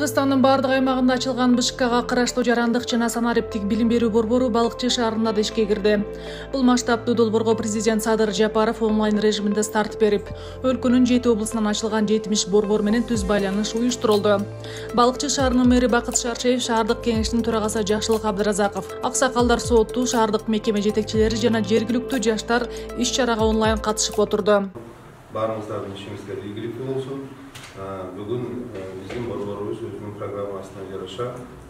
Кыргызстандын бардык аймагында ачылган БШКга караштуу жарандык жана санариптик билим берүү борбору Балыкчы шаарында да ишке кирди. Бул масштабтуу долбоорго президент Садыр Жапаров онлайн режиминде старт берип, өлкөнүн 7 облусунан ачылган 70 борбор менен түз байланыш уюштурулду. Балыкчы шаарынын мэри Бакыт Шаршеев, шаардык кеңештин төрагасы Жакшылык Абдыразаков, аксакалдар сооттуу, шаардык мекеме жетекчилери жана жергиликтүү жаштар иш-чарага онлайн катышып отурду. Баарыңыздардын ишиңиздер ийгиликтүү болсун. Бүгүн биздин борборубуз өзүнүн программасына жараша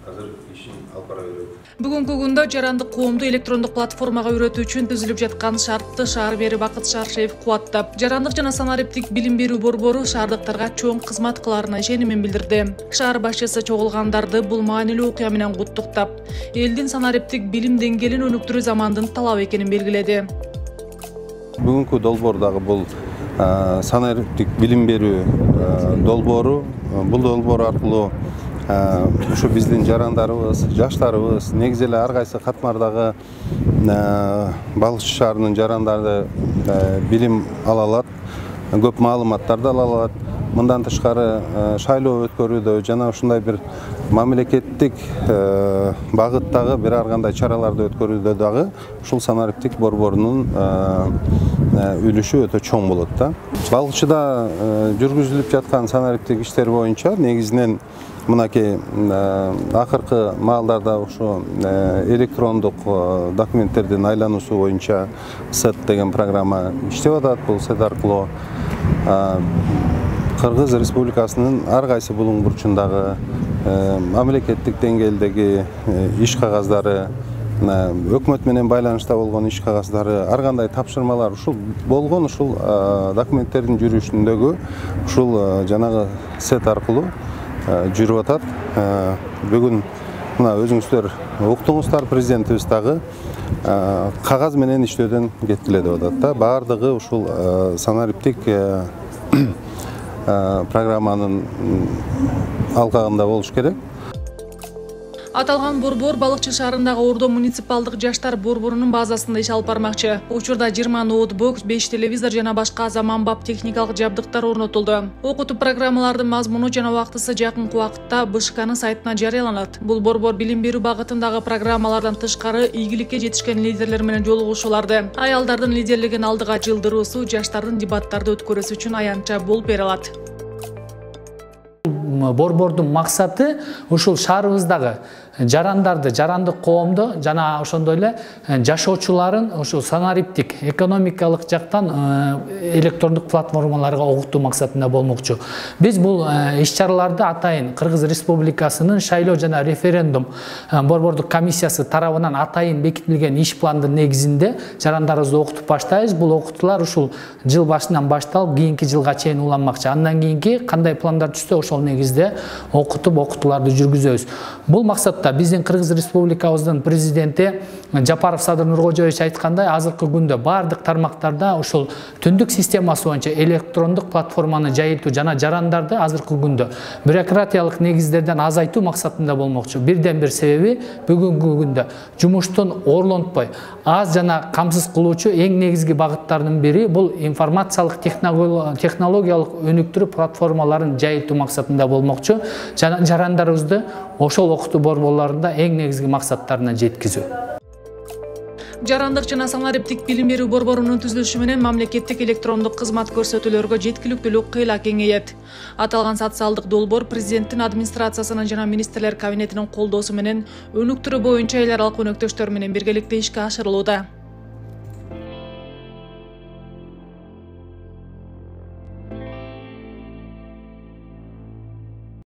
азыр ишин алып бара берет. Бүгүнкү күндө жарандык коомду электрондук платформага үйрөтүү үчүн түзүлүп жаткан шартты шаар мэри Бакыт Шаршеев кубаттап, жарандык жана санариптик билим берүү борбору шаардыктарга чоң кызмат кылаарына ишенимин билдирди. Шаар башчысы чогулгандарды бул маанилүү окуя менен куттуктап, элдин санариптик билим деңгээлин өнүктүрүү замандын талабы экенин белгиледи. Бүгүнкү долбоор дагы бул санариптик билим берүү долбоору. Бул долбоор аркылуу ушу биздин жарандарыбыз, жаштарыбыз, негизи эле ар кайсы катмардагы Балыкчы шаарынын жарандары билим ала алат, көп маалыматтарды ала алат. Мындан тышкары шайлоо өткөрүүдө жана ушундай бир мамлекеттик багыттагы бир ар кандай чараларды өткөрүүдө дагы ушул санариптик борборунун үлүшү өтө чоң болот да. Балыкчыда жүргүзүлүп жаткан санариптик иштер боюнча негизинен мынакей акыркы маалдарда ушу электрондук документтердин айлануусу боюнча СЭД деген программа иштеп атат. Бул СЭД аркылуу Кыргыз Республикасынын ар кайсы булуң бурчундагы мамлекеттик деңгээлдеги иш кагаздары, өкмөт менен байланышта болгон иш кагаздары, ар кандай тапшырмалар ушул болгон ушул документтердин жүрүшүндөгү ушул жанагы СЭД аркылуу жүрүп атат. Бүгүн мына өзүңүздөр уктуңуздар, президентибиз дагы кагаз менен иштөөдөн кеткиле деп атат да. Баардыгы ушул санариптик программанын алкагында болуш керек. Аталган борбор Балыкчы шаарындагы Ордо муниципалдык жаштар борборунун базасында иш алып бармакчы. Учурда 20 ноутбук, 5 телевизор жана башка заманбап техникалык жабдыктар орнотулду. Окутуу программалардын мазмуну жана убактысы жакынкы убакытта БШКнын сайтына жарыяланат. Бул борбор билим берүү багытындагы программалардан тышкары ийгиликке жетишкен лидерлер менен жолугушууларды, аялдардын лидерлигин алдыга жылдыруусу, жаштардын дебаттарды өткөрүүсү үчүн аянтча болуп бере алат. Борбордун максаты ушул шаарыбыздагы жарандарды, жарандык коомду жана ошондой эле жашоочуларын ушул санариптик экономикалык жактан электрондук платформаларга окутуу максатында болмокчу. Биз бул иш-чараларды атайын Кыргыз Республикасынын шайлоо жана референдум борбордук комиссиясы тарабынан атайын бекитилген иш пландын негизинде жарандарыбызды окутуп баштайбыз. Бул окутуулар ушул жыл башынан башталып, кийинки жылга чейин уланмакчы. Андан кийинки кандай пландар түштө ошол негизде окутууларды жүргүзөбүз. Бул максатта биздин Кыргыз Республикабыздын президенти Жапаров Садыр Нуркожоевич айткандай, азыркы күндө бардык тармактарда ушул түндүк системасы боюнча электрондук платформаны жайылтуу жана жарандарды азыркы күндө бюрократиялык негиздерден азайтуу максатында болмокчу. Бирден бир себеби бүгүнкү күндө жумуштун орлонтпой, аз жана камсыз кылуучу эң негизги багыттардын бири бул информациялык технологиялык өнүктүрүү платформаларын жайылтуу максатында болмокчу. Жарандарыбызды ошол окутуу борборлорунда эң негизги максаттарына жеткизүү. Жарандык жана санариптик билим берүү борборунун түзүлүшү менен мамлекеттик электрондук кызмат көрсөтүүлөргө жеткиликтүүлүк кыйла кеңейет. Аталган социалдык долбоор президенттин администрациясынын жана министрлер кабинетинин колдоосу менен өнүктүрүү боюнча эл аралык өнөктөштөр менен биргеликте ишке ашырылууда.